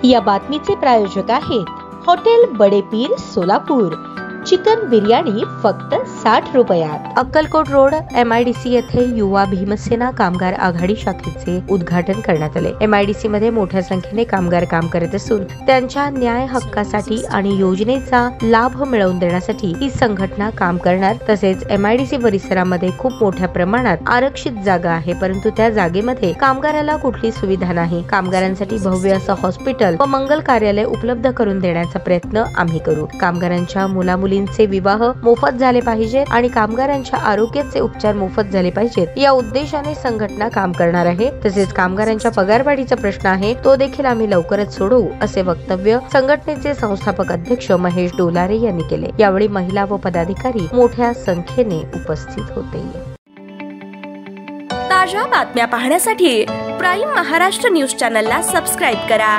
या बातमीचे प्रायोजक आहेत हॉटेल बडेपीर सोलापूर। चिकन बिर्याणी फक्त 60 रुपयात। अक्कलकोट रोड MIDC येथे युवा भीमसेना कामगार आघाडी शाखेचे उद्घाटन करण्यात आले। MIDC मध्ये मोठ्या संख्येने कामगार काम करत असून त्यांच्या न्याय हक्कासाठी आणि योजनेचा लाभ मिळवून देण्यासाठी ही संघटना काम करणार। तसेच MIDC परिसरामध्ये खूप मोठ्या प्रमाणात आरक्षित जागा आहे, परंतु त्या जागेमध्ये कामगाराला कुठली सुविधा नाही। कामगारांसाठी भव्य असं हॉस्पिटल व मंगल कार्यालय उपलब्ध करून देण्याचा प्रयत्न आम्ही करू। कामगारांच्या मुलींचे विवाह मोफत झाले पाहिजेत आणि कामगारांच्या आरोग्याचे उपचार मोफत झाले पाहिजेत या उद्देशाने संघटना काम करणार आहे। तसेच कामगारांच्या पगारवाढीचा प्रश्न आहे तो देखील आम्ही लवकरच सोडवू असे वक्तव्य संघटनेचे संस्थापक अध्यक्ष महेश डोलारे यांनी केले। यावेळी महिला व पदाधिकारी मोठ्या संख्येने उपस्थित होते। ताज्या बातम्या पाहण्यासाठी प्राईम महाराष्ट्र न्यूज चॅनलला सबस्क्राईब करा।